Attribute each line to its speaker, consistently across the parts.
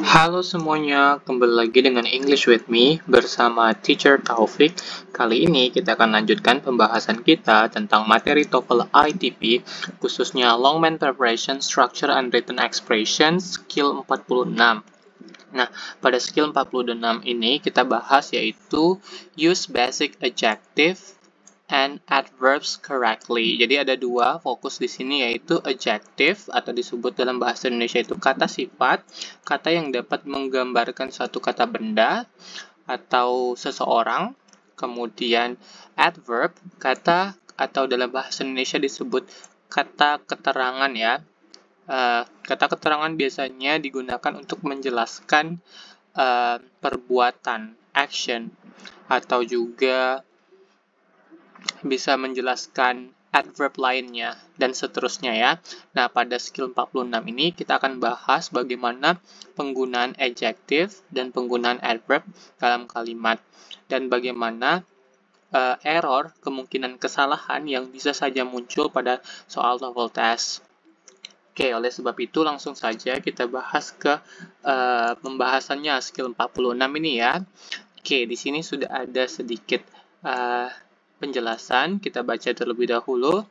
Speaker 1: Halo semuanya, kembali lagi dengan English with me bersama Teacher Taufik. Kali ini kita akan lanjutkan pembahasan kita tentang materi TOEFL ITP, khususnya Long Main Preparation, Structure and Written Expression, skill 46. Nah, pada skill 46 ini kita bahas yaitu use basic adjective and adverbs correctly. Jadi ada dua fokus di sini yaitu adjective atau disebut dalam bahasa Indonesia itu kata sifat, kata yang dapat menggambarkan suatu kata benda atau seseorang. Kemudian adverb, kata atau dalam bahasa Indonesia disebut kata keterangan ya. Kata keterangan biasanya digunakan untuk menjelaskan perbuatan, action, atau juga bisa menjelaskan adverb lainnya, dan seterusnya ya. Nah, pada skill 46 ini kita akan bahas bagaimana penggunaan adjective dan penggunaan adverb dalam kalimat, dan bagaimana error, kemungkinan kesalahan yang bisa saja muncul pada soal TOEFL test. Oke, oleh sebab itu langsung saja kita bahas ke pembahasannya skill 46 ini ya. Oke, di sini sudah ada sedikit penjelasan, kita baca terlebih dahulu.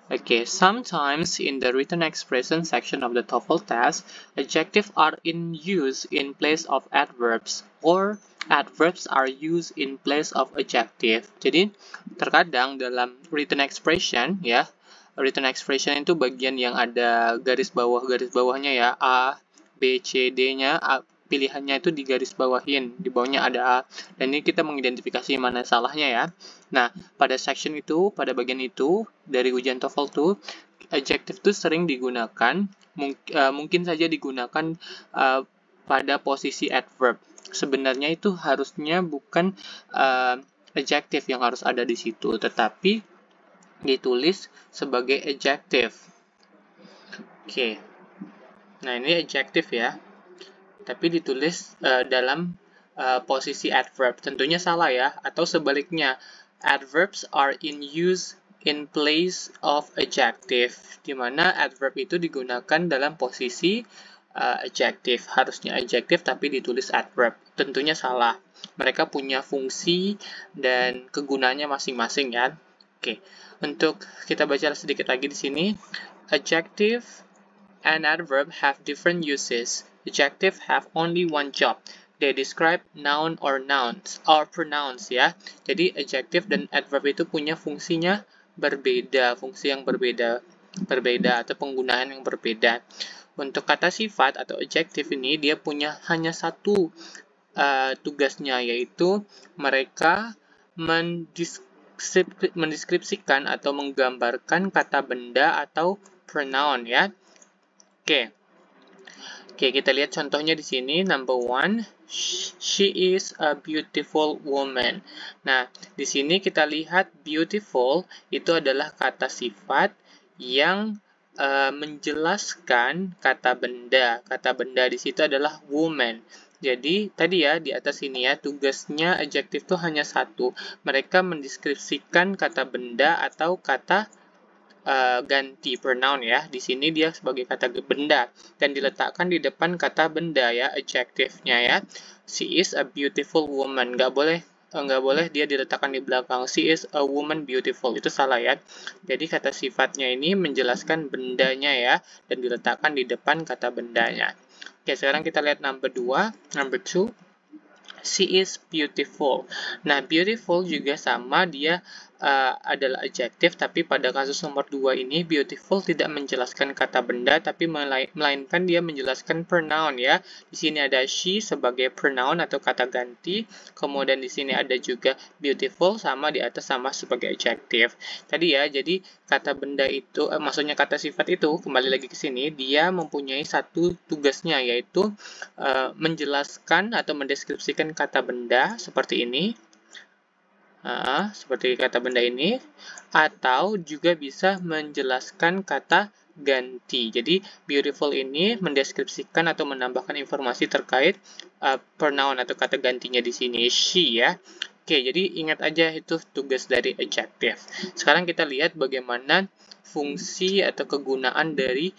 Speaker 1: Okay, sometimes in the written expression section of the TOEFL test, adjectives are in use in place of adverbs, or adverbs are used in place of adjective. Jadi, terkadang dalam written expression, ya, written expression itu bagian yang ada garis bawahnya ya, A, B, C, D-nya, pilihannya itu digaris bawahin, di bawahnya ada A, dan ini kita mengidentifikasi mana salahnya ya. Nah, pada section itu, pada bagian itu, dari ujian TOEFL tuh, adjective itu sering digunakan, mungkin saja digunakan pada posisi adverb. Sebenarnya itu harusnya bukan adjective yang harus ada di situ, tetapi ditulis sebagai adjective. Oke. Nah, ini adjective ya. Tapi ditulis dalam posisi adverb. Tentunya salah ya, atau sebaliknya, adverbs are in use in place of adjective, di mana adverb itu digunakan dalam posisi adjective. Harusnya adjective tapi ditulis adverb. Tentunya salah. Mereka punya fungsi dan kegunaannya masing-masing ya. Oke, untuk kita baca sedikit lagi di sini, adjective and adverb have different uses. Adjective have only one job. They describe noun or nouns or pronouns ya. Jadi adjective dan adverb itu punya fungsinya berbeda, fungsi yang berbeda atau penggunaan yang berbeda. Untuk kata sifat atau adjective ini dia punya hanya satu tugasnya, yaitu mereka mendeskripsikan atau menggambarkan kata benda atau pronoun ya. Oke, kita lihat contohnya di sini. Number one, she is a beautiful woman. Nah, di sini kita lihat beautiful itu adalah kata sifat yang menjelaskan kata benda. Kata benda di situ adalah woman. Jadi, tadi ya, di atas ini ya, tugasnya adjective itu hanya satu. Mereka mendeskripsikan kata benda atau kata ganti pronoun ya. Di sini dia sebagai kata benda dan diletakkan di depan kata benda ya, adjective-nya ya. She is a beautiful woman. Nggak boleh dia diletakkan di belakang. She is a woman beautiful. Itu salah ya. Jadi kata sifatnya ini menjelaskan bendanya ya, dan diletakkan di depan kata bendanya. Oke, sekarang kita lihat number 2. Number 2. She is beautiful. Nah, beautiful juga sama, dia adalah adjective, tapi pada kasus nomor 2 ini, beautiful tidak menjelaskan kata benda, tapi melainkan dia menjelaskan pronoun ya. Di sini ada she sebagai pronoun atau kata ganti, kemudian di sini ada juga beautiful sama di atas sama sebagai adjective. Tadi ya, jadi kata benda itu, maksudnya kata sifat itu, kembali lagi ke sini, dia mempunyai satu tugasnya, yaitu menjelaskan atau mendeskripsikan kata benda seperti ini, seperti kata benda ini, atau juga bisa menjelaskan kata ganti. Jadi beautiful ini mendeskripsikan atau menambahkan informasi terkait pronoun atau kata gantinya di sini she ya. Oke, jadi ingat aja itu tugas dari adjective. Sekarang kita lihat bagaimana fungsi atau kegunaan dari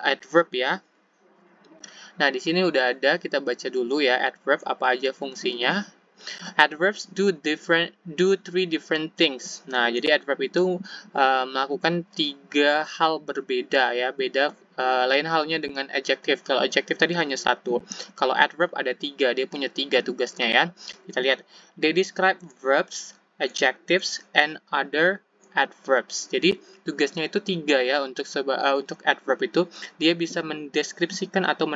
Speaker 1: adverb ya. Nah, di sini udah ada, kita baca dulu ya adverb apa aja fungsinya. Adverbs do three different things. Nah, jadi adverb itu melakukan 3 hal berbeda ya, beda lain halnya dengan adjective. Kalau adjective tadi hanya 1. Kalau adverb ada 3, dia punya 3 tugasnya ya. Kita lihat, they describe verbs, adjectives, and other adverbs. Jadi tugasnya itu 3 ya untuk adverb itu dia bisa mendeskripsikan atau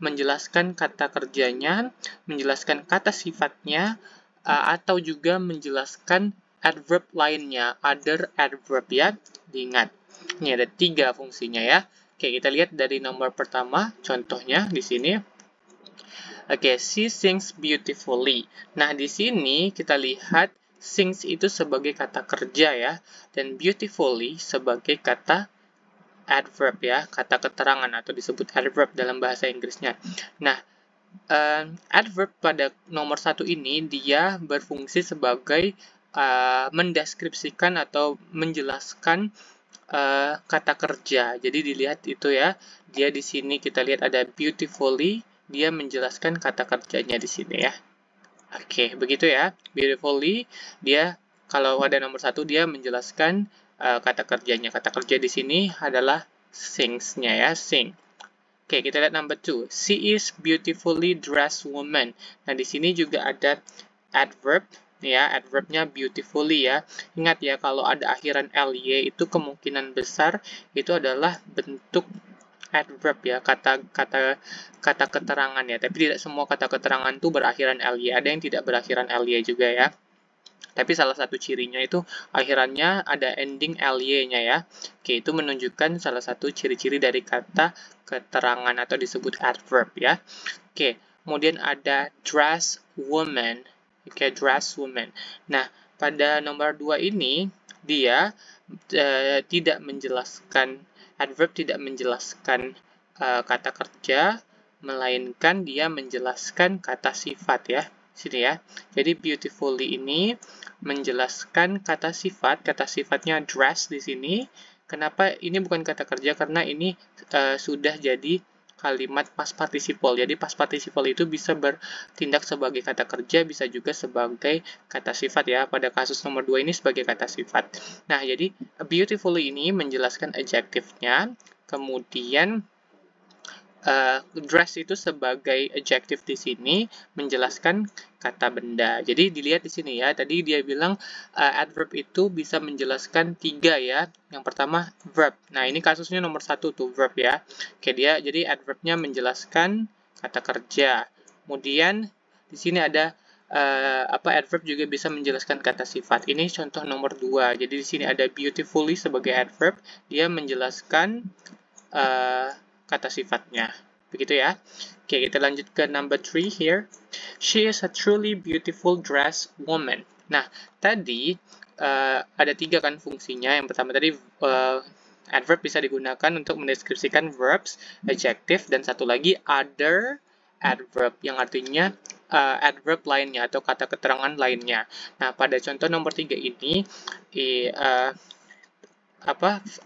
Speaker 1: menjelaskan kata kerjanya, menjelaskan kata sifatnya, atau juga menjelaskan adverb lainnya, other adverb ya. Diingat, ini ada 3 fungsinya ya. Oke, kita lihat dari nomor pertama, contohnya di sini. Oke, she sings beautifully. Nah, di sini kita lihat sings itu sebagai kata kerja ya, dan beautifully sebagai kata adverb ya, kata keterangan atau disebut adverb dalam bahasa Inggrisnya. Nah, adverb pada nomor 1 ini dia berfungsi sebagai mendeskripsikan atau menjelaskan kata kerja. Jadi dilihat itu ya, dia di sini kita lihat ada beautifully, dia menjelaskan kata kerjanya di sini ya. Oke, begitu ya. Beautifully, dia kalau ada nomor 1 dia menjelaskan kata kerjanya. Kata kerja di sini adalah sings-nya ya, sing. Oke, kita lihat number 2. She is beautifully dressed woman. Nah, di sini juga ada adverb ya, adverbnya beautifully ya. Ingat ya, kalau ada akhiran ly itu kemungkinan besar itu adalah bentuk adverb ya, kata keterangan ya. Tapi tidak semua kata keterangan itu berakhiran ly. Ada yang tidak berakhiran ly juga ya. Tapi salah satu cirinya itu akhirannya ada ending ly-nya ya. Oke, itu menunjukkan salah satu ciri-ciri dari kata keterangan atau disebut adverb ya. Oke, kemudian ada dress woman. Oke, dress woman. Nah, pada nomor 2 ini dia tidak menjelaskan adverb, tidak menjelaskan kata kerja, melainkan dia menjelaskan kata sifat ya. Sini ya. Jadi beautifully ini menjelaskan kata sifatnya dress di sini. Kenapa ini bukan kata kerja? Karena ini sudah jadi kalimat past participle. Jadi past participle itu bisa bertindak sebagai kata kerja, bisa juga sebagai kata sifat ya. Pada kasus nomor 2 ini sebagai kata sifat. Nah, jadi beautifully ini menjelaskan adjektifnya, kemudian dress itu sebagai adjective di sini menjelaskan kata benda. Jadi dilihat di sini ya. Tadi dia bilang adverb itu bisa menjelaskan 3 ya. Yang pertama verb. Nah, ini kasusnya nomor 1 tuh verb ya. Oke, dia jadi adverbnya menjelaskan kata kerja. Kemudian di sini ada adverb juga bisa menjelaskan kata sifat. Ini contoh nomor 2. Jadi di sini ada beautifully sebagai adverb, dia menjelaskan kata sifatnya. Begitu ya. Oke, kita lanjut ke number 3 here. She is a truly beautiful dressed woman. Nah, tadi ada 3 kan fungsinya. Yang pertama tadi adverb bisa digunakan untuk mendeskripsikan verbs, adjective, dan satu lagi other adverb yang artinya adverb lainnya atau kata keterangan lainnya. Nah, pada contoh nomor 3 ini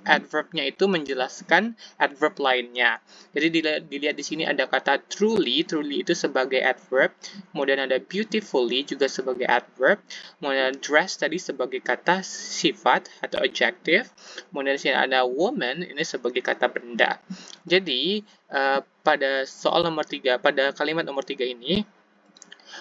Speaker 1: adverbnya itu menjelaskan adverb lainnya. Jadi dilihat di sini ada kata truly itu sebagai adverb, kemudian ada beautifully juga sebagai adverb, kemudian dress tadi sebagai kata sifat atau adjective, kemudian di sini ada woman ini sebagai kata benda. Jadi pada soal nomor 3, pada kalimat nomor 3 ini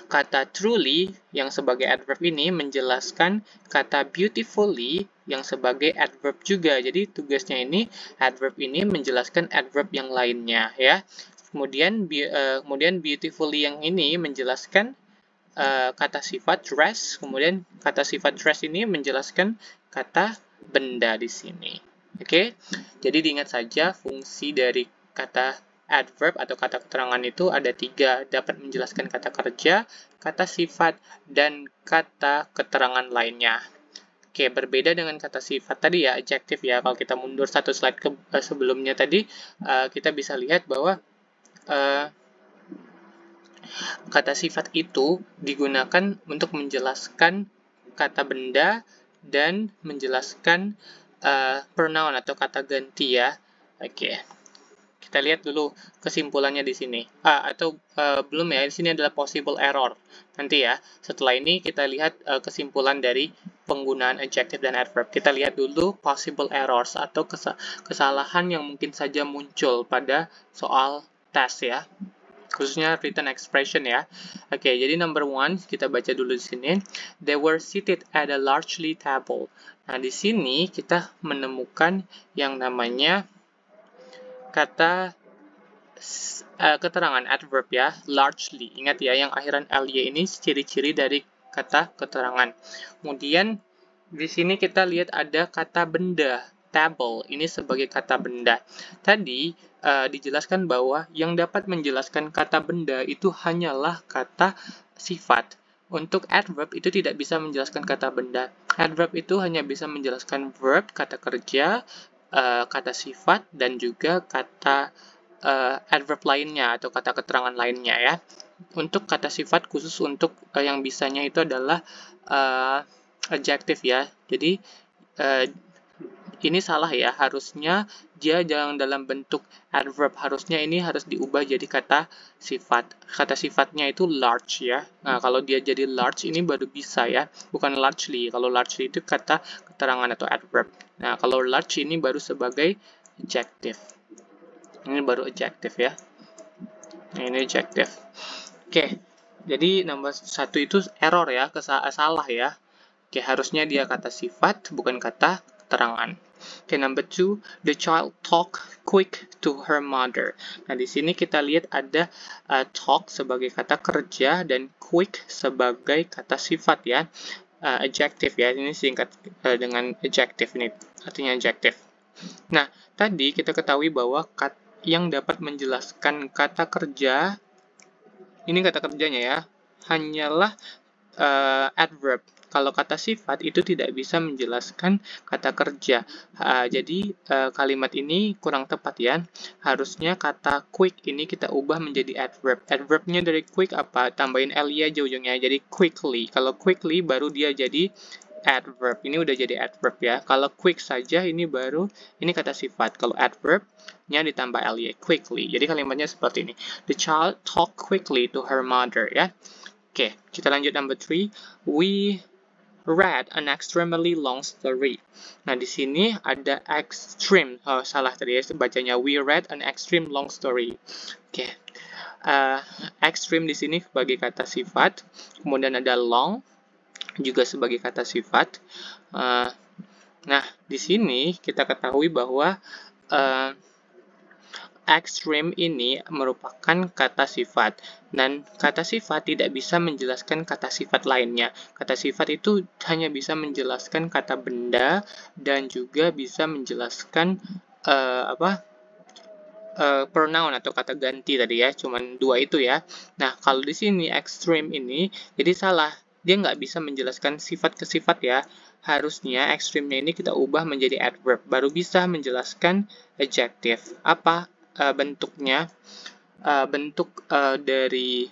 Speaker 1: kata truly yang sebagai adverb ini menjelaskan kata beautifully yang sebagai adverb juga. Jadi tugasnya ini adverb ini menjelaskan adverb yang lainnya ya. Kemudian beautifully yang ini menjelaskan kata sifat dress. Kemudian kata sifat dress ini menjelaskan kata benda di sini. Oke. Jadi diingat saja fungsi dari kata adverb atau kata keterangan itu ada 3, dapat menjelaskan kata kerja, kata sifat, dan kata keterangan lainnya. Oke, berbeda dengan kata sifat tadi ya, adjective ya. Kalau kita mundur satu slide ke sebelumnya tadi, kita bisa lihat bahwa kata sifat itu digunakan untuk menjelaskan kata benda dan menjelaskan pronoun atau kata ganti ya. Oke. kita lihat dulu kesimpulannya di sini. Belum ya, di sini adalah possible error. Nanti ya, setelah ini kita lihat kesimpulan dari penggunaan adjective dan adverb. Kita lihat dulu possible errors atau kesalahan yang mungkin saja muncul pada soal tes ya. Khususnya written expression ya. Oke, jadi number one kita baca dulu di sini. They were seated at a largely table. Nah, di sini kita menemukan yang namanya kata keterangan adverb ya, largely. Ingat ya, yang akhiran ly ini ciri-ciri dari kata keterangan. Kemudian di sini kita lihat ada kata benda, table. Ini sebagai kata benda. Tadi dijelaskan bahwa yang dapat menjelaskan kata benda itu hanyalah kata sifat. Untuk adverb itu tidak bisa menjelaskan kata benda. Adverb itu hanya bisa menjelaskan verb, kata kerja, kata sifat, dan juga kata adverb lainnya atau kata keterangan lainnya ya. Untuk kata sifat khusus untuk yang bisanya itu adalah adjective ya. Jadi ini salah ya, harusnya dia jangan dalam bentuk adverb, harusnya ini harus diubah jadi kata sifat. Kata sifatnya itu large ya. Nah, kalau dia jadi large ini baru bisa ya, bukan largely. Kalau largely itu kata keterangan atau adverb. Nah, kalau large ini baru sebagai adjective. Ini baru adjective ya. Ini adjective. Oke, jadi nomor satu itu error ya, salah ya. Oke, harusnya dia kata sifat, bukan kata keterangan. Oke, number two, the child talk quick to her mother. Nah, di sini kita lihat ada talk sebagai kata kerja dan quick sebagai kata sifat ya. Adjective ya, ini singkat dengan adjective ini, artinya adjective. Nah, tadi kita ketahui bahwa yang dapat menjelaskan kata kerja, ini kata kerjanya ya, hanyalah adverb. Kalau kata sifat itu tidak bisa menjelaskan kata kerja. Jadi kalimat ini kurang tepat ya. Harusnya kata quick ini kita ubah menjadi adverb. Adverbnya dari quick apa? Tambahin ly aja ujungnya. Jadi quickly. Kalau quickly baru dia jadi adverb. Ini udah jadi adverb ya. Kalau quick saja ini baru, ini kata sifat. Kalau adverbnya ditambah ly, quickly. Jadi kalimatnya seperti ini. The child talked quickly to her mother ya. Oke, kita lanjut number 3. We read an extremely long story. Nah, di sini ada extreme. Oh, salah tadi ya, bacanya we read an extreme long story. Oke. Extreme di sini sebagai kata sifat. Kemudian ada long juga sebagai kata sifat. Nah, di sini kita ketahui bahwa extreme ini merupakan kata sifat, dan kata sifat tidak bisa menjelaskan kata sifat lainnya. Kata sifat itu hanya bisa menjelaskan kata benda dan juga bisa menjelaskan pronoun atau kata ganti tadi ya, cuman dua itu ya. Nah, kalau di sini extreme ini jadi salah, dia nggak bisa menjelaskan sifat ke sifat ya. Harusnya extreme-nya ini kita ubah menjadi adverb, baru bisa menjelaskan adjective. Apa bentuknya? Bentuk dari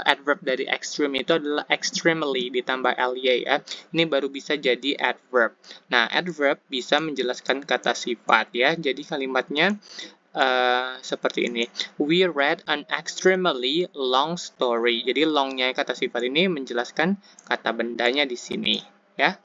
Speaker 1: adverb dari extreme itu adalah extremely ditambah ly ya. Ini baru bisa jadi adverb. Nah, adverb bisa menjelaskan kata sifat ya. Jadi kalimatnya seperti ini. We read an extremely long story. Jadi longnya kata sifat ini menjelaskan kata bendanya di sini ya.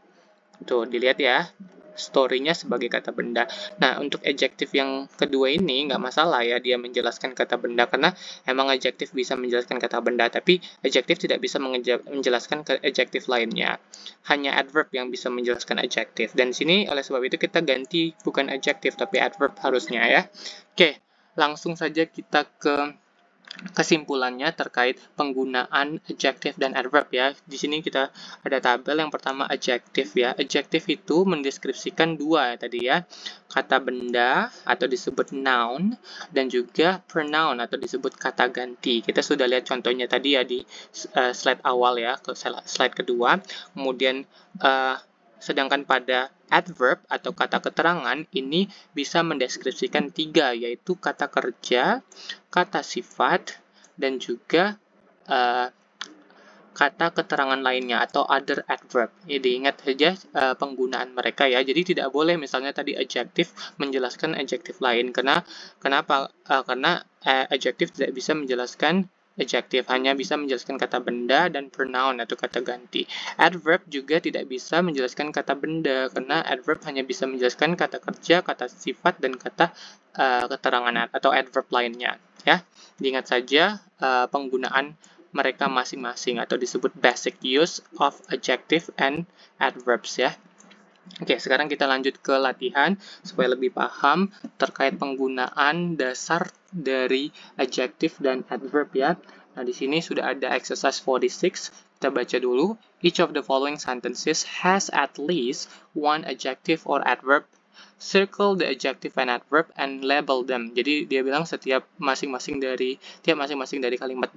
Speaker 1: Tuh, dilihat ya, story-nya sebagai kata benda. Nah, untuk adjective yang kedua ini nggak masalah ya, dia menjelaskan kata benda, karena emang adjective bisa menjelaskan kata benda, tapi adjective tidak bisa menjelaskan adjective lainnya. Hanya adverb yang bisa menjelaskan adjective. Dan di sini, oleh sebab itu kita ganti bukan adjective, tapi adverb harusnya ya. Oke, langsung saja kita ke kesimpulannya terkait penggunaan adjective dan adverb ya. Di sini kita ada tabel. Yang pertama adjective ya. Adjective itu mendeskripsikan dua tadi ya. Kata benda atau disebut noun dan juga pronoun atau disebut kata ganti. Kita sudah lihat contohnya tadi ya di slide awal ya, ke slide kedua. Kemudian sedangkan pada adverb atau kata keterangan ini bisa mendeskripsikan tiga, yaitu kata kerja, kata sifat, dan juga kata keterangan lainnya atau other adverb. Jadi ingat saja penggunaan mereka ya. Jadi tidak boleh misalnya tadi adjective menjelaskan adjective lain. Kenapa? Karena adjective tidak bisa menjelaskan adjective, hanya bisa menjelaskan kata benda dan pronoun atau kata ganti. Adverb juga tidak bisa menjelaskan kata benda, karena adverb hanya bisa menjelaskan kata kerja, kata sifat, dan kata keterangan atau adverb lainnya. Ya, diingat saja penggunaan mereka masing-masing atau disebut basic use of adjective and adverbs ya. Oke, sekarang kita lanjut ke latihan supaya lebih paham terkait penggunaan dasar dari adjective dan adverb ya. Nah, di sini sudah ada exercise 46. Kita baca dulu. Each of the following sentences has at least one adjective or adverb. Circle the adjective and adverb and label them. Jadi dia bilang setiap masing-masing dari kalimat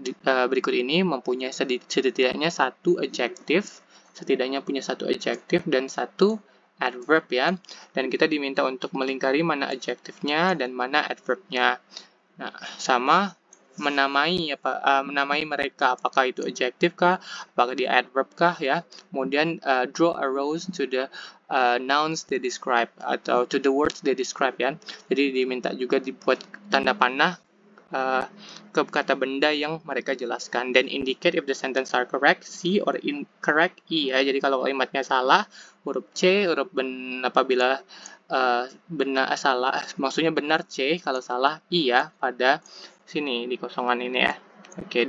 Speaker 1: berikut ini mempunyai setidaknya satu adjective, dan satu adverb ya. Dan kita diminta untuk melingkari mana adjektifnya dan mana adverbnya. Nah, sama menamai mereka, apakah itu adjective kah, apakah dia adverb kah ya. Kemudian draw arrows to the nouns they describe atau to the words they describe ya. Jadi diminta juga dibuat tanda panah ke kata benda yang mereka jelaskan. Then indicate if the sentence are correct, C, or incorrect, E ya. Jadi kalau kalimatnya salah, huruf C, apabila benar salah, maksudnya benar C, kalau salah I ya pada sini di kosongan ini ya. Oke,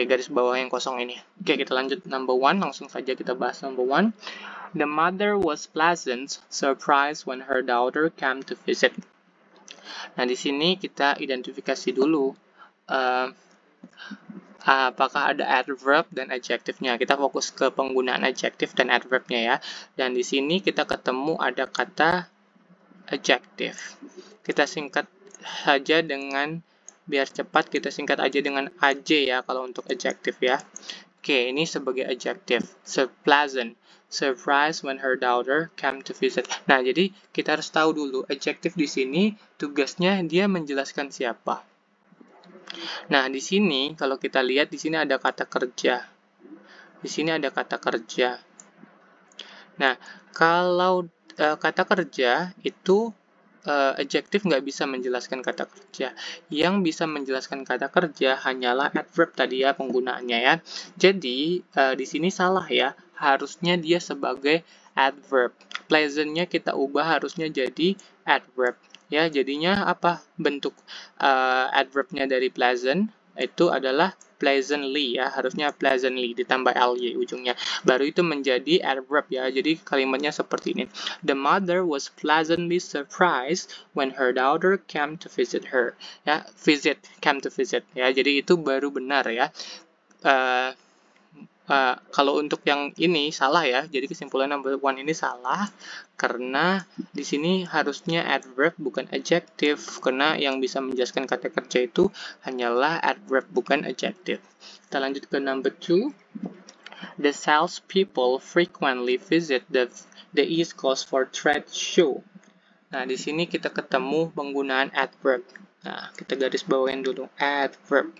Speaker 1: garis bawah yang kosong ini. Oke, kita lanjut number 1, langsung saja kita bahas number 1. The mother was pleasant surprised when her daughter came to visit. Nah, di sini kita identifikasi dulu apakah ada adverb dan adjektifnya. Kita fokus ke penggunaan adjektif dan adverbnya ya. Dan di sini kita ketemu ada kata adjective. Kita singkat saja dengan, biar cepat kita singkat aja dengan AJ ya kalau untuk adjective ya. Oke, ini sebagai adjective. Pleasant, surprised when her daughter came to visit. Nah, jadi kita harus tahu dulu adjective di sini tugasnya dia menjelaskan siapa. Nah, di sini kalau kita lihat di sini ada kata kerja. Di sini ada kata kerja. Nah, kalau kata kerja itu adjective nggak bisa menjelaskan kata kerja. Yang bisa menjelaskan kata kerja hanyalah adverb tadi ya penggunaannya ya. Jadi di sini salah ya. Harusnya dia sebagai adverb. Pleasant-nya kita ubah harusnya jadi adverb. Ya, jadinya apa? Bentuk adverb-nya dari pleasant itu adalah pleasantly ya, harusnya pleasantly ditambah ly ujungnya. Baru itu menjadi adverb ya. Jadi kalimatnya seperti ini. The mother was pleasantly surprised when her daughter came to visit her. Ya, came to visit ya. Jadi itu baru benar ya. Kalau untuk yang ini salah ya. Jadi kesimpulan number 1 ini salah karena di sini harusnya adverb bukan adjective, karena yang bisa menjelaskan kata kerja itu hanyalah adverb bukan adjective. Kita lanjut ke number 2. The salespeople frequently visit the East Coast for trade show. Nah, di sini kita ketemu penggunaan adverb. Nah, kita garis bawain dulu adverb.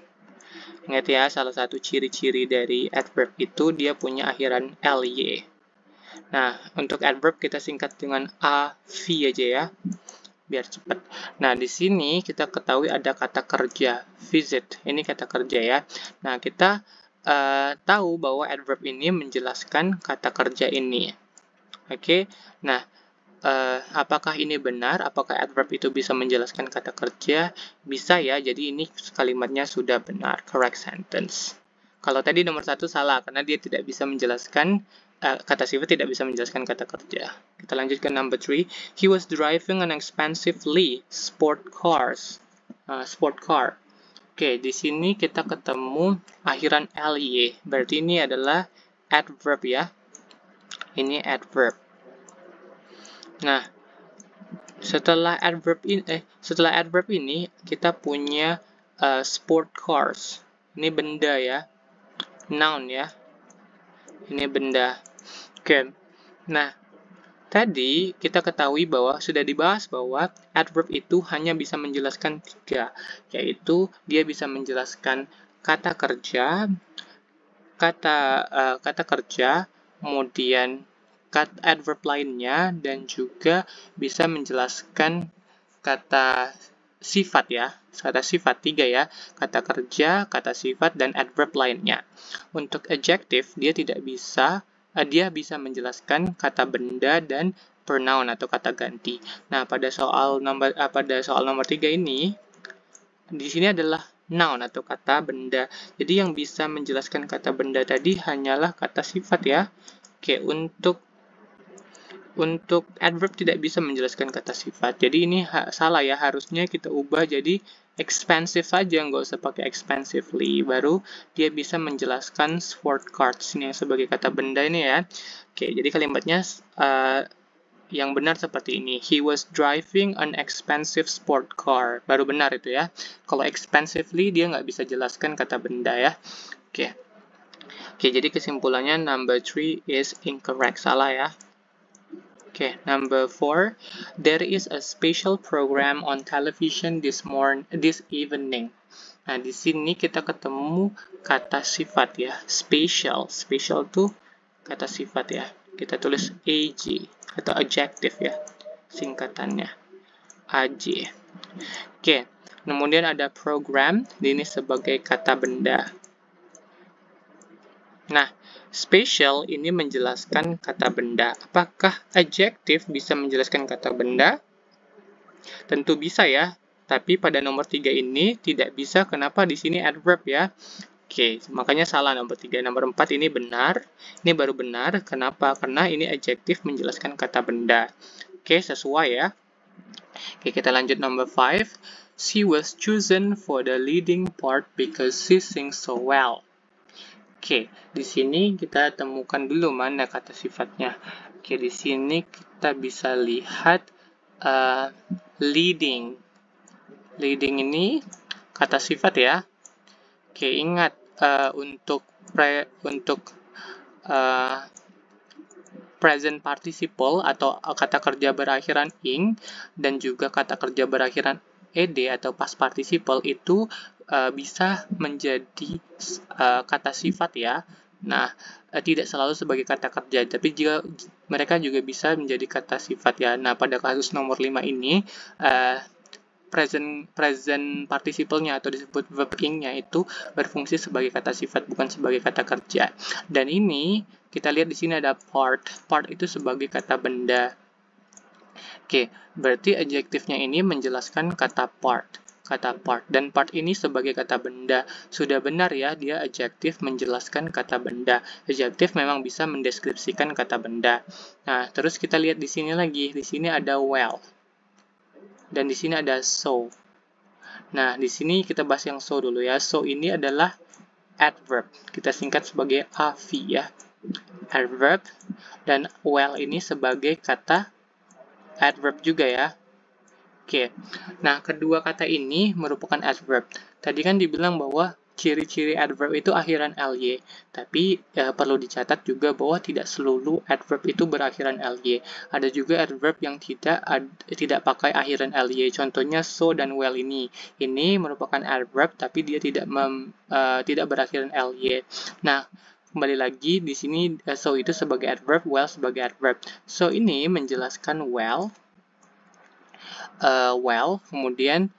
Speaker 1: Ingat ya, salah satu ciri-ciri dari adverb itu dia punya akhiran ly. Nah, untuk adverb kita singkat dengan av aja ya, biar cepat. Nah, di sini kita ketahui ada kata kerja, visit. Ini kata kerja ya. Nah, kita tahu bahwa adverb ini menjelaskan kata kerja ini. Oke, nah apakah ini benar? Apakah adverb itu bisa menjelaskan kata kerja? Bisa ya, jadi ini kalimatnya sudah benar, correct sentence. Kalau tadi nomor 1 salah, karena dia tidak bisa menjelaskan, kata sifat tidak bisa menjelaskan kata kerja. Kita lanjut ke number 3. He was driving an expensively sport car. Oke, di sini kita ketemu akhiran ly, berarti ini adalah adverb ya. Ini adverb. Nah, setelah adverb ini kita punya sport cars. Ini benda ya, noun ya. Ini benda. Oke. Nah, tadi kita ketahui bahwa sudah dibahas bahwa adverb itu hanya bisa menjelaskan 3, yaitu dia bisa menjelaskan kata kerja, kata kerja, kemudian adverb lainnya, dan juga bisa menjelaskan kata sifat ya. Kata sifat 3 ya, kata kerja, kata sifat, dan adverb lainnya. Untuk adjective, dia bisa menjelaskan kata benda dan pronoun atau kata ganti. Nah, pada soal nomor 3 ini, di sini adalah noun atau kata benda. Jadi yang bisa menjelaskan kata benda tadi hanyalah kata sifat ya. Oke, untuk adverb tidak bisa menjelaskan kata sifat. Jadi ini salah ya, harusnya kita ubah jadi expensive saja, nggak usah pakai expensively. Baru dia bisa menjelaskan sport cards ini sebagai kata benda ini ya. Oke, jadi kalimatnya yang benar seperti ini. He was driving an expensive sport car. Baru benar itu ya. Kalau expensively dia nggak bisa jelaskan kata benda ya. Oke, jadi kesimpulannya number 3 is incorrect. Salah ya. Okay, number 4. There is a special program on television this evening. Nah, di sini kita ketemu kata sifat ya. Special. Special tuh kata sifat ya. Kita tulis AG atau adjective ya. Singkatannya AJ. Oke, kemudian ada program. Ini sebagai kata benda. Nah, special ini menjelaskan kata benda. Apakah adjective bisa menjelaskan kata benda? Tentu bisa ya, tapi pada nomor 3 ini tidak bisa. Kenapa? Di sini adverb ya. Oke, makanya salah nomor 3. Nomor 4 ini benar. Ini baru benar. Kenapa? Karena ini adjective menjelaskan kata benda. Oke, sesuai ya. Oke, kita lanjut nomor 5. She was chosen for the leading part because she sings so well. Oke, di sini kita temukan dulu mana kata sifatnya. Oke, di sini kita bisa lihat leading. Leading ini kata sifat ya. Oke, ingat untuk present participle atau kata kerja berakhiran ing dan juga kata kerja berakhiran ed atau past participle itu bisa menjadi kata sifat ya. Nah, tidak selalu sebagai kata kerja, tapi mereka juga bisa menjadi kata sifat ya. Nah, pada kasus nomor 5 ini present participle-nya atau disebut verb ing-nya itu berfungsi sebagai kata sifat, bukan sebagai kata kerja. Dan ini kita lihat di sini ada part. Part itu sebagai kata benda. Oke, berarti adjektifnya ini menjelaskan kata part. Dan part ini sebagai kata benda. Sudah benar ya, dia adjektif menjelaskan kata benda. Adjektif memang bisa mendeskripsikan kata benda. Nah, terus kita lihat di sini lagi. Di sini ada well. Dan di sini ada so. Nah, di sini kita bahas yang so dulu ya. So ini adalah adverb. Kita singkat sebagai AV ya. Adverb. Dan well ini sebagai kata adverb juga ya. Oke, nah kedua kata ini merupakan adverb. Tadi kan dibilang bahwa ciri-ciri adverb itu akhiran ly, tapi perlu dicatat juga bahwa tidak seluruh adverb itu berakhiran ly. Ada juga adverb yang tidak pakai akhiran ly. Contohnya so dan well ini merupakan adverb tapi dia tidak berakhiran ly. Nah, kembali lagi di sini so itu sebagai adverb, well sebagai adverb. So ini menjelaskan well, kemudian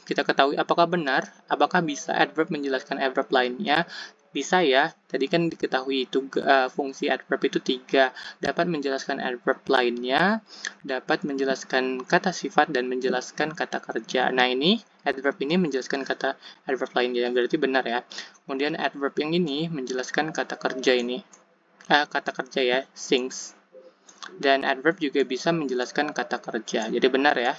Speaker 1: kita ketahui apakah benar, apakah bisa adverb menjelaskan adverb lainnya. Bisa ya, tadi kan diketahui itu fungsi adverb itu 3, dapat menjelaskan adverb lainnya, dapat menjelaskan kata sifat, dan menjelaskan kata kerja. Nah, ini adverb ini menjelaskan kata adverb lainnya, berarti benar ya. Kemudian adverb yang ini menjelaskan kata kerja ini, kata kerja ya, sings. Dan adverb juga bisa menjelaskan kata kerja, jadi benar ya.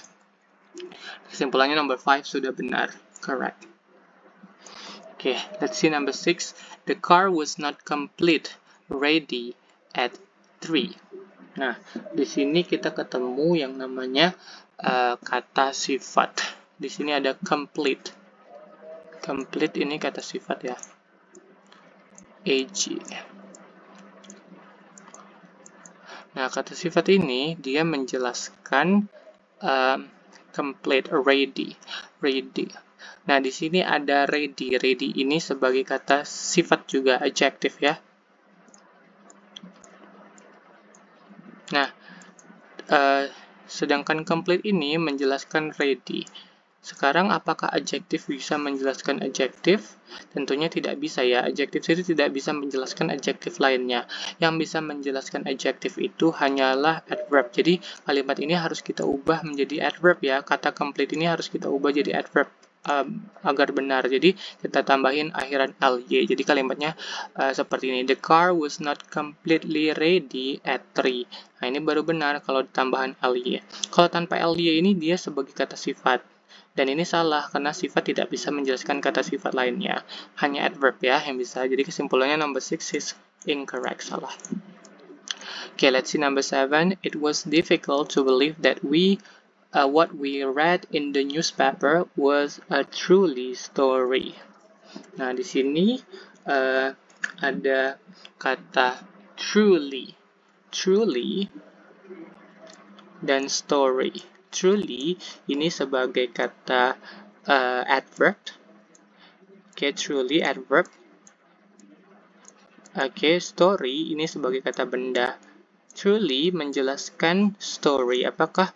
Speaker 1: Kesimpulannya number 5 sudah benar, correct. Okay, let's see number 6. The car was not complete ready at 3. Nah, di sini kita ketemu yang namanya kata sifat. Di sini ada complete. Complete ini kata sifat ya. AG. Nah, kata sifat ini dia menjelaskan complete, ready. Nah, di sini ada ready. Ready ini sebagai kata sifat juga, adjective ya. Nah, sedangkan complete ini menjelaskan ready. Sekarang apakah adjektif bisa menjelaskan adjektif? Tentunya tidak bisa ya. Adjektif itu tidak bisa menjelaskan adjektif lainnya. Yang bisa menjelaskan adjektif itu hanyalah adverb. Jadi kalimat ini harus kita ubah menjadi adverb ya. Kata complete ini harus kita ubah jadi adverb agar benar. Jadi kita tambahin akhiran ly. Jadi kalimatnya seperti ini. The car was not completely ready at 3. Nah, ini baru benar kalau ditambahan ly. Kalau tanpa ly ini dia sebagai kata sifat. Dan ini salah, karena sifat tidak bisa menjelaskan kata sifat lainnya. Hanya adverb ya yang bisa. Jadi kesimpulannya number 6 is incorrect, salah. Okay, let's see number 7. It was difficult to believe that what we read in the newspaper was a truly story. Nah, di sini ada kata truly. Truly dan story. Truly ini sebagai kata adverb. Oke, truly adverb. Oke, story ini sebagai kata benda. Truly menjelaskan story. Apakah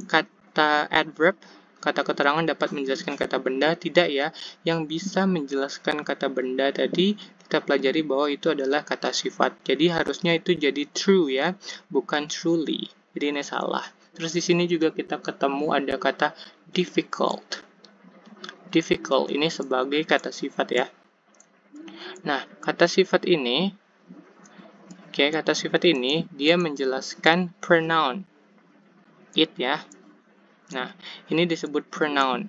Speaker 1: kata adverb, kata keterangan dapat menjelaskan kata benda? Tidak ya. Yang bisa menjelaskan kata benda tadi kita pelajari bahwa itu adalah kata sifat. Jadi harusnya itu jadi true ya, bukan truly. Jadi ini salah. Terus di sini juga kita ketemu ada kata difficult. Difficult ini sebagai kata sifat ya. Nah, kata sifat ini dia menjelaskan pronoun it ya. Nah, ini disebut pronoun.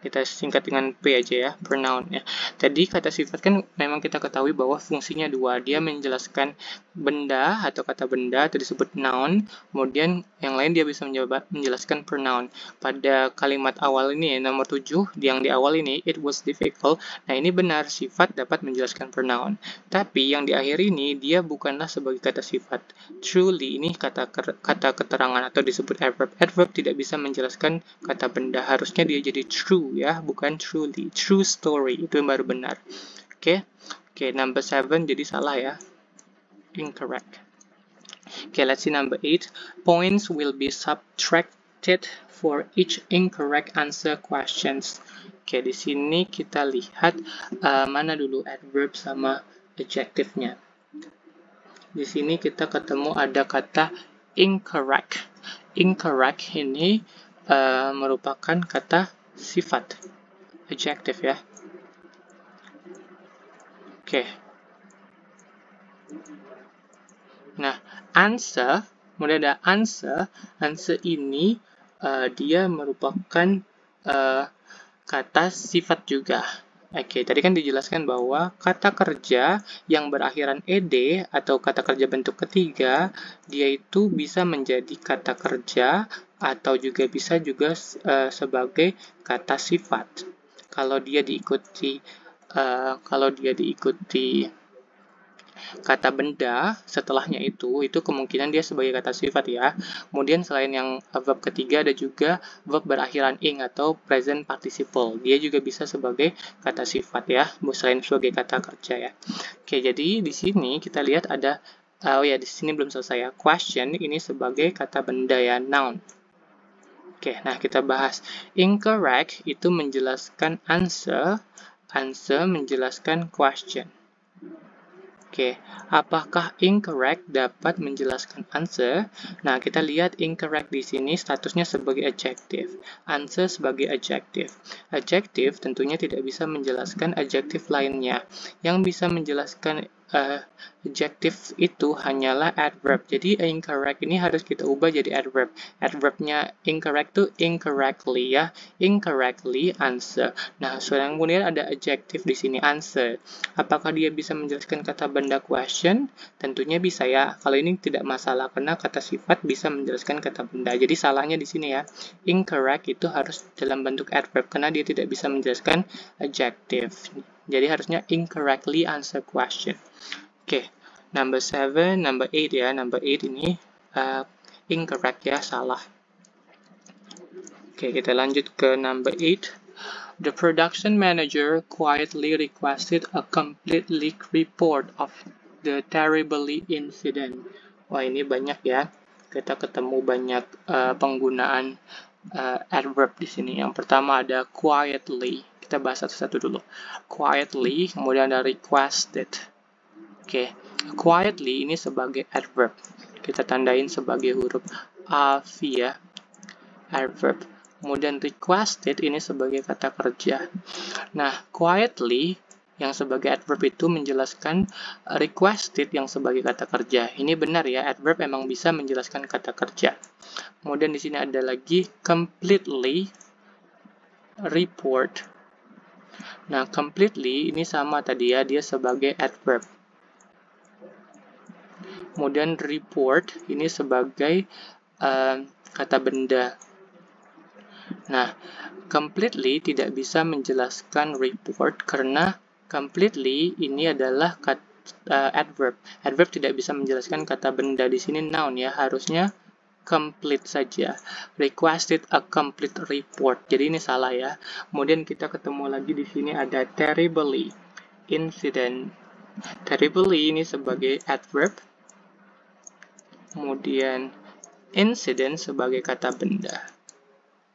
Speaker 1: Kita singkat dengan P aja ya, pronoun ya. Tadi kata sifat kan memang kita ketahui bahwa fungsinya dua. Dia menjelaskan benda atau kata benda atau disebut noun. Kemudian yang lain dia bisa menjelaskan pronoun. Pada kalimat awal ini nomor 7 yang di awal ini it was difficult. Nah, ini benar sifat dapat menjelaskan pronoun. Tapi yang di akhir ini dia bukanlah sebagai kata sifat. Truly ini kata keterangan atau disebut adverb. Adverb tidak bisa menjelaskan kata benda. Harusnya dia jadi true ya, bukan truly. True story itu yang baru benar. Oke, number 7 jadi salah ya. Incorrect. Okay, let's see number 8. Points will be subtracted for each incorrect answer questions. Oke, di sini kita lihat mana dulu adverb sama adjective-nya. Di sini kita ketemu ada kata incorrect. Incorrect ini merupakan kata sifat, adjective ya. Oke. Nah, answer, kemudian ada answer. Answer ini dia merupakan kata sifat juga. Oke, tadi kan dijelaskan bahwa kata kerja yang berakhiran ed atau kata kerja bentuk ketiga, dia itu bisa menjadi kata kerja atau juga bisa sebagai kata sifat. Kalau dia diikuti kata benda setelahnya itu kemungkinan dia sebagai kata sifat ya. Kemudian selain yang verb ketiga ada juga verb berakhiran ing atau present participle. Dia juga bisa sebagai kata sifat ya, selain sebagai kata kerja ya. Oke, jadi di sini kita lihat ada di sini belum selesai ya. Question ini sebagai kata benda ya, noun. Oke, nah kita bahas. Incorrect itu menjelaskan answer, answer menjelaskan question. Oke, apakah incorrect dapat menjelaskan answer? Nah, kita lihat incorrect di sini statusnya sebagai adjective, answer sebagai adjective. Adjective tentunya tidak bisa menjelaskan adjective lainnya. Yang bisa menjelaskan adjective itu hanyalah adverb. Jadi incorrect ini harus kita ubah jadi adverb. Adverbnya incorrect itu incorrectly ya, incorrectly answer. Nah, kemudian ada adjective di sini answer. Apakah dia bisa menjelaskan kata benda question? Tentunya bisa ya. Kalau ini tidak masalah karena kata sifat bisa menjelaskan kata benda. Jadi salahnya di sini ya. Incorrect itu harus dalam bentuk adverb karena dia tidak bisa menjelaskan adjective. Jadi harusnya incorrectly answer question. Oke, number 7, number 8 ya. Number 8 ini incorrect ya, salah. Oke, kita lanjut ke number 8. The production manager quietly requested a complete leak report of the terribly incident. Wah, ini banyak ya. Kita ketemu banyak penggunaan adverb di sini. Yang pertama ada quietly. Kita bahas satu-satu dulu. Quietly, kemudian ada requested. Oke, quietly ini sebagai adverb. Kita tandain sebagai huruf AV ya. Adverb. Kemudian requested ini sebagai kata kerja. Nah, quietly yang sebagai adverb itu menjelaskan requested yang sebagai kata kerja. Ini benar ya, adverb memang bisa menjelaskan kata kerja. Kemudian di sini ada lagi completely report. Nah, completely ini sama tadi ya, dia sebagai adverb. Kemudian report ini sebagai kata benda. Nah, completely tidak bisa menjelaskan report karena completely ini adalah adverb. Adverb tidak bisa menjelaskan kata benda. Di sini noun ya, harusnya complete saja. Requested a complete report. Jadi ini salah ya. Kemudian kita ketemu lagi di sini ada terribly incident. Terribly ini sebagai adverb. Kemudian incident sebagai kata benda.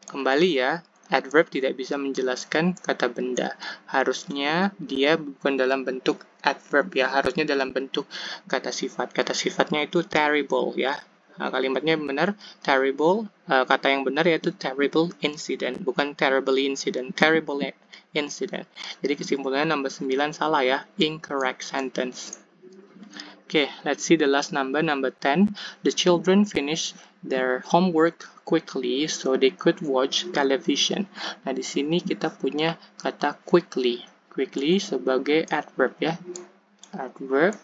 Speaker 1: Kembali ya, adverb tidak bisa menjelaskan kata benda. Harusnya dia bukan dalam bentuk adverb ya, harusnya dalam bentuk kata sifat. Kata sifatnya itu terrible ya. Nah, kalimatnya benar, terrible. Kata yang benar yaitu terrible incident, bukan terribly incident, terrible incident. Jadi kesimpulannya nomor 9 salah ya, incorrect sentence. Okay, let's see the last number 10. The children finished their homework quickly so they could watch television. Nah, di sini kita punya kata quickly. Quickly sebagai adverb ya. Adverb.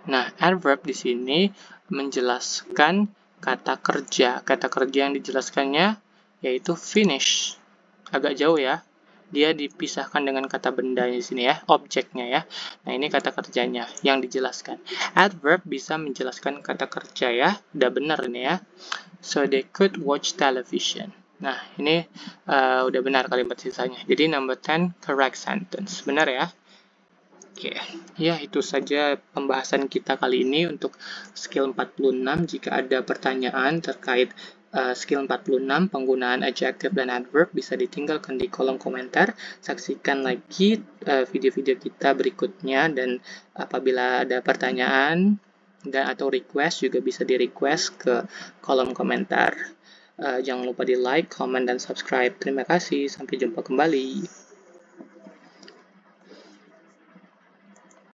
Speaker 1: Nah, adverb di sini menjelaskan kata kerja. Kata kerja yang dijelaskannya yaitu finish. Agak jauh ya. Dia dipisahkan dengan kata benda di sini ya, objeknya ya. Nah, ini kata kerjanya yang dijelaskan. Adverb bisa menjelaskan kata kerja ya. Udah benar ini ya. So they could watch television. Nah, ini udah benar kalimat sisanya. Jadi number 10 correct sentence. Benar ya? Oke. Ya, itu saja pembahasan kita kali ini untuk skill 46. Jika ada pertanyaan terkait skill 46, penggunaan adjective dan adverb bisa ditinggalkan di kolom komentar. Saksikan lagi video-video kita berikutnya, dan apabila ada pertanyaan dan atau request juga bisa di-request ke kolom komentar. Jangan lupa di like, comment, dan subscribe. Terima kasih, sampai jumpa kembali.